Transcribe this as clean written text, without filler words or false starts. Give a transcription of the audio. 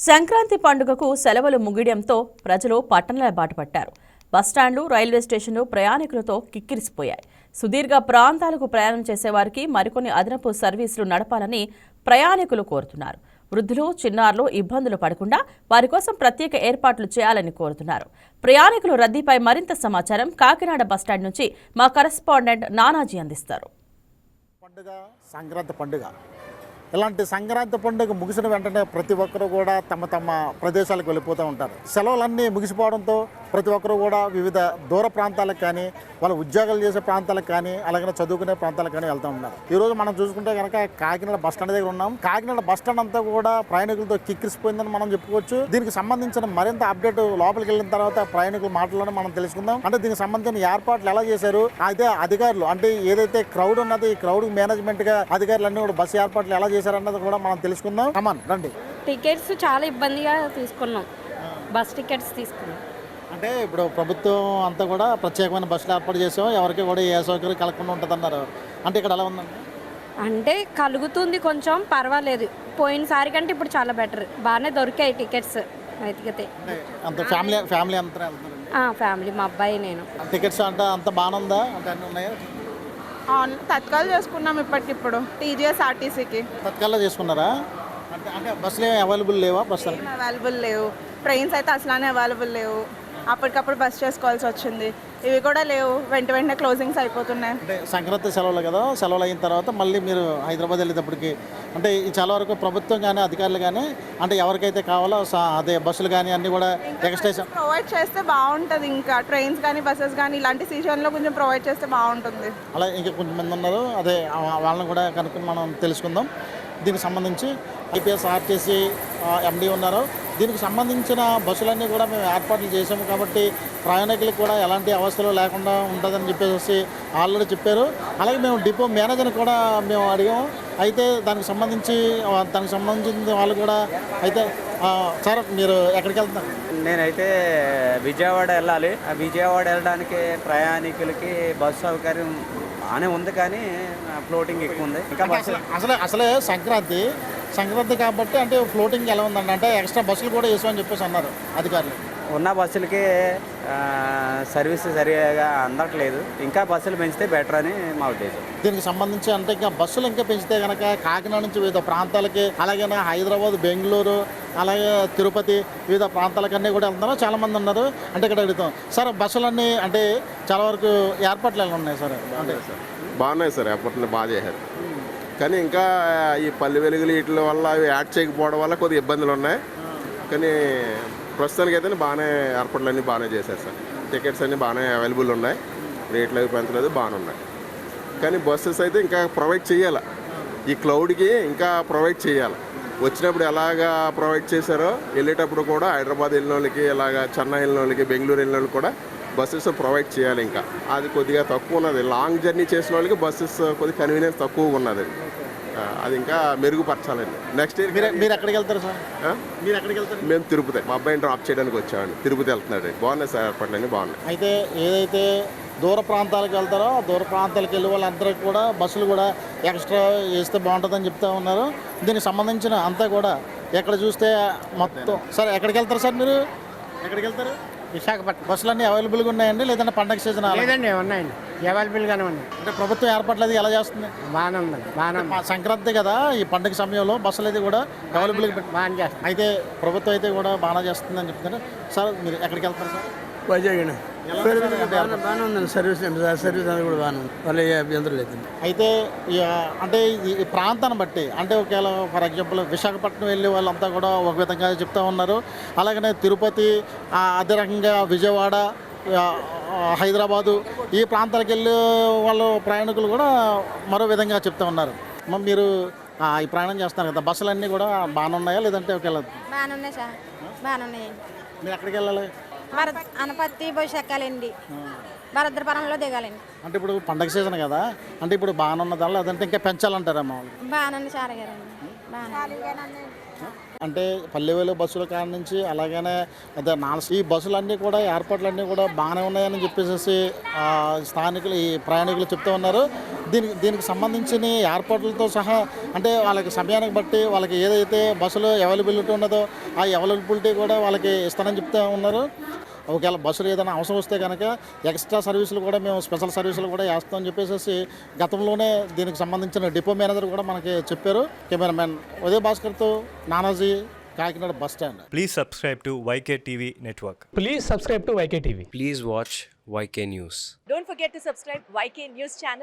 సంక్రాంతి పండుగకు సెలవులు ముగియడంతో ప్రజలు పట్టణాల బాట పట్టారు. బస్టాండ్లు, రైల్వే స్టేషన్లు ప్రయాణికులతో కిక్కిరిసిపోయాయి. సుదీర్ఘ ప్రాంతాలకు ప్రయాణం చేసేవారికి మరికొన్ని అదనపు సర్వీసులు నడపాలని ప్రయాణికులు కోరుతున్నారు. వృద్ధులు, చిన్నారులు ఇబ్బందులు పడకుండా వారి కోసం ప్రత్యేక ఏర్పాట్లు చేయాలని కోరుతున్నారు. ప్రయాణికుల రద్దీపై మరింత సమాచారం కాకినాడ బస్టాండ్ నుంచి మా కరెస్పాండెంట్ నానాజీ అందిస్తారు. సంక్రాంతి పండుగ ఇలాంటి సంక్రాంతి పండుగ ముగిసిన వెంటనే ప్రతి ఒక్కరు కూడా తమ తమ ప్రదేశాలకు వెళ్ళిపోతూ ఉంటారు. సెలవులన్నీ ముగిసిపోవడంతో ప్రతి ఒక్కరు కూడా వివిధ దూర ప్రాంతాలకు కానీ, వాళ్ళ ఉద్యోగాలు చేసే ప్రాంతాలకు కానీ, అలాగే చదువుకునే ప్రాంతాలకు కానీ వెళ్తూ ఉన్నారు. ఈరోజు మనం చూసుకుంటే కనుక కాకినాడ బస్టాండ్ దగ్గర ఉన్నాం. కాకినాడ బస్టాండ్ అంతా కూడా ప్రయాణికులతో కిక్కిరిసిపోయిందని మనం చెప్పుకోవచ్చు. దీనికి సంబంధించిన మరింత అప్డేట్ లోపలికి వెళ్ళిన తర్వాత ప్రయాణికుల మాటలను మనం తెలుసుకుందాం. అంటే దీనికి సంబంధించిన ఏర్పాట్లు ఎలా చేశారు, అయితే అధికారులు అంటే ఏదైతే క్రౌడ్ ఉన్నది ఈ క్రౌడ్ మేనేజ్మెంట్ గా అధికారులన్నీ కూడా బస్సు ఏర్పాట్లు ఎలా చేశారన్నది కూడా మనం తెలుసుకుందాం. కమాన్ రండి. టికెట్స్ చాలా ఇబ్బందిగా తీసుకున్నాం. బస్ టికెట్స్ తీసుకున్నాం. అంటే ఇప్పుడు ప్రభుత్వం అంతా కూడా ప్రత్యేకమైన బస్సులు ఏర్పాటు చేసాం, ఎవరికి కూడా ఏ సౌకర్యం కలగకుండా ఉంటుంది అన్నారు. అంటే ఇక్కడ ఎలా ఉందండి? అంటే కలుగుతుంది, కొంచెం పర్వాలేదు. పోయినసారి కంటే ఇప్పుడు చాలా బెటర్, బాగానే దొరికాయి టికెట్స్ వెతికితే. అంత ఫ్యామిలీ అంతా వెళ్తున్నారు? ఫ్యామిలీ, మా అబ్బాయి, నేను. టికెట్స్ అంటే అంత బాగానే ఉందా? అంటే అన్నీ ఉన్నాయా? తత్కాలు చేసుకున్నాం ఇప్పటికిప్పుడు టీజీఎస్ ఆర్టీసీకి. తత్కాల్లో చేసుకున్నారా? అంటే బస్సులు ఏమి అవైలబుల్ లేవా? బస్సు అవైలబుల్ లేవు. ట్రైన్స్ అయితే అసలానే అవైలబుల్ లేవు. అప్పటికప్పుడు బస్ చేసుకోవాల్సి వచ్చింది. ఇవి కూడా లేవు, వెంటనే క్లోజింగ్స్ అయిపోతున్నాయి. అంటే సంక్రాంతి సెలవులు కదా, సెలవులు అయిన తర్వాత మళ్ళీ మీరు హైదరాబాద్ వెళ్ళేటప్పటికి అంటే ఈ చాలా వరకు ప్రభుత్వం కానీ అధికారులు కానీ అంటే ఎవరికైతే కావాలో అదే బస్సులు కానీ అన్నీ కూడా ఎక్స్ట్రా ప్రొవైడ్ చేస్తే బాగుంటుంది. ఇంకా ట్రైన్స్ కానీ బస్సెస్ కానీ ఇలాంటి సీజన్లో కొంచెం ప్రొవైడ్ చేస్తే బాగుంటుంది. అలా ఇంకా కొంతమంది ఉన్నారు, అదే వాళ్ళని కూడా కనుక్కొని మనం తెలుసుకుందాం. దీనికి సంబంధించి ఐపీఎస్ ఆర్టీసీ ఎండీ ఉన్నారు. దీనికి సంబంధించిన బస్సులన్నీ కూడా మేము ఏర్పాట్లు చేసాము కాబట్టి ప్రయాణికులకు కూడా ఎలాంటి అవస్థలు లేకుండా ఉంటుందని చెప్పేసి ఆల్రెడీ చెప్పారు. అలాగే మేము డిపో మేనేజర్ని కూడా మేము అడిగాము. అయితే దానికి సంబంధించిన వాళ్ళు కూడా అయితే సార్ మీరు ఎక్కడికి వెళ్తున్నారు? నేనైతే విజయవాడ వెళ్ళాలి. ఆ విజయవాడ వెళ్ళడానికి ప్రయాణికులకి బస్సు సౌకర్యం బాగానే ఉంది, కానీ ఫ్లోటింగ్ ఎక్కువ ఉంది. ఇంకా అసలే సంక్రాంతి కాబట్టి అంటే ఫ్లోటింగ్ ఎలా ఉందండి? అంటే ఎక్స్ట్రా బస్సులు కూడా వేసామని చెప్పేసి అన్నారు అధికారులు. ఉన్న బస్సులకి సర్వీస్ సరిగా అందట్లేదు. ఇంకా బస్సులు పెంచితే బెటర్ అని మా ఉద్దేశం. దీనికి సంబంధించి అంటే ఇంకా బస్సులు ఇంకా పెంచితే కనుక కాకినాడ నుంచి వివిధ ప్రాంతాలకి, అలాగే హైదరాబాద్, బెంగళూరు, అలాగే తిరుపతి వివిధ ప్రాంతాలకన్నీ కూడా వెళ్తున్నారు. చాలామంది ఉన్నారు. అంటే ఇక్కడ అడుగుతాం సార్, బస్సులన్నీ అంటే చాలా వరకు ఏర్పాట్లు ఎలా ఉన్నాయి సార్? అంటే బాగున్నాయి సార్, ఏర్పాట్లు బాగా చేశారు. కానీ ఇంకా ఈ పల్లె వెలుగులు వీటి వల్ల అవి యాడ్ చేయకపోవడం వల్ల కొద్దిగా ఇబ్బందులు ఉన్నాయి. కానీ ప్రస్తుతానికి అయితే బాగానే ఏర్పాట్లన్నీ బాగానే చేశారు సార్. టికెట్స్ అన్నీ బాగానే అవైలబుల్ ఉన్నాయి, రేట్లు అవి పెంచలేదు, బాగానే ఉన్నాయి. కానీ బస్సెస్ అయితే ఇంకా ప్రొవైడ్ చేయాలి. ఈ క్లౌడ్కి ఇంకా ప్రొవైడ్ చేయాలి. వచ్చినప్పుడు ఎలాగా ప్రొవైడ్ చేశారో వెళ్ళేటప్పుడు కూడా హైదరాబాద్ వెళ్ళిన వాళ్ళకి, ఇలాగా చెన్నై వెళ్ళిన వాళ్ళకి, బెంగళూరు వెళ్ళిన వాళ్ళకి కూడా బస్సెస్ ప్రొవైడ్ చేయాలి. ఇంకా అది కొద్దిగా తక్కువ ఉన్నది. లాంగ్ జర్నీ చేసిన వాళ్ళకి బస్సెస్ కొద్దిగా కన్వీనియన్స్ తక్కువగా ఉన్నది. అది ఇంకా మెరుగుపరచాలండి. నెక్స్ట్ ఇయర్ మీరు ఎక్కడికి వెళ్తారు సార్? మీరు ఎక్కడికి వెళ్తారు? మేము తిరుపతి, మా అబ్బాయిని డ్రాప్ చేయడానికి వచ్చామండి. తిరుపతి వెళ్తున్నాడు. బాగున్నాయి సార్, ఏర్పాట్లన్నీ బాగున్నాయి. అయితే ఏదైతే దూర ప్రాంతాలకు వెళ్తారో దూర ప్రాంతాలకు వెళ్ళే వాళ్ళందరికీ కూడా బస్సులు కూడా ఎక్స్ట్రా వేస్తే బాగుంటుందని చెప్తా ఉన్నారు. దీనికి సంబంధించిన అంతా కూడా ఎక్కడ చూస్తే మొత్తం సార్ ఎక్కడికి వెళ్తారు సార్? మీరు ఎక్కడికి వెళ్తారు? విశాఖపట్నం. బస్సులు అన్నీ అవైలబుల్గా ఉన్నాయండి? లేదంటే పండగ సీజన్? లేదండి, ఉన్నాయండి, అవైలబుల్గానే ఉన్నాయి. అంటే ప్రభుత్వం ఏర్పాట్లు అది ఎలా చేస్తుంది? బాగానే ఉందండి, బాగానే ఉంది. సంక్రాంతి కదా, ఈ పండుగ సమయంలో బస్సులు అయితే కూడా అవైలబుల్గా బాగా చేస్తుంది. అయితే ప్రభుత్వం అయితే కూడా బాగా చేస్తుందని చెప్తున్నారు. సార్ మీరు ఎక్కడికి వెళ్తారు సార్? వైజాగ్ బాగానే ఉందండి. సర్వీస్ అది కూడా బాగానే ఉంది, వాళ్ళు ఏ అభ్యంతరం లేదండి. అయితే అంటే ఈ ప్రాంతాన్ని బట్టి అంటే ఒకవేళ ఫర్ ఎగ్జాంపుల్ విశాఖపట్నం వెళ్ళే వాళ్ళంతా కూడా ఒక విధంగా చెప్తా ఉన్నారు. అలాగనే తిరుపతి, అదే రకంగా విజయవాడ, హైదరాబాదు ఈ ప్రాంతాలకు వెళ్ళే వాళ్ళు ప్రయాణికులు కూడా మరో విధంగా చెప్తా ఉన్నారు. మీరు ఈ ప్రయాణం చేస్తున్నారు కదా, బస్సులన్నీ కూడా బాగానే ఉన్నాయా లేదంటే ఒకవేళ? బాగానే ఉన్నాయి సార్, బాగానే ఉన్నాయండి. మీరు ఎక్కడికి వెళ్ళాలి? అనపత్తి బస్సు ఎక్కాలండి, భరద్రపురంలో దిగాలండి. అంటే ఇప్పుడు పండగ సీజన్ కదా, అంటే ఇప్పుడు బాగానే ఉన్నదా లేదంటే ఇంకా పెంచాలంటారా? మామూలు బాగానే ఉంది సార్ గారండి, బాగానే అంటే పల్లెవేలు బస్సుల కాడ నుంచి అలాగనే అదే ఈ బస్సులన్నీ కూడా ఏర్పాట్లన్నీ కూడా బాగానే ఉన్నాయని చెప్పేసి స్థానికులు ఈ ప్రయాణికులు చెప్తూ ఉన్నారు. దీనికి సంబంధించిన ఏర్పాట్లతో సహా అంటే వాళ్ళకి సమయానికి బట్టి వాళ్ళకి ఏదైతే బస్సులు అవైలబిలిటీ ఉన్నదో ఆ అవైలబిలిటీ కూడా వాళ్ళకి ఇస్తానని చెప్తూ ఉన్నారు. ఒకవేళ బస్సులు ఏదైనా అవసరం వస్తే కనుక ఎక్స్ట్రా సర్వీసులు కూడా మేము స్పెషల్ సర్వీసులు కూడా వేస్తామని చెప్పేసి గతంలోనే దీనికి సంబంధించిన డిపో మేనేజర్ కూడా మనకి చెప్పారు. కెమెరామెన్ ఉదయ్ భాస్కర్తో Nanaji, Kakinada bus stand. Please subscribe to YK TV Network. Please subscribe to YK TV. Please watch YK News. Don't forget to subscribe YK News channel.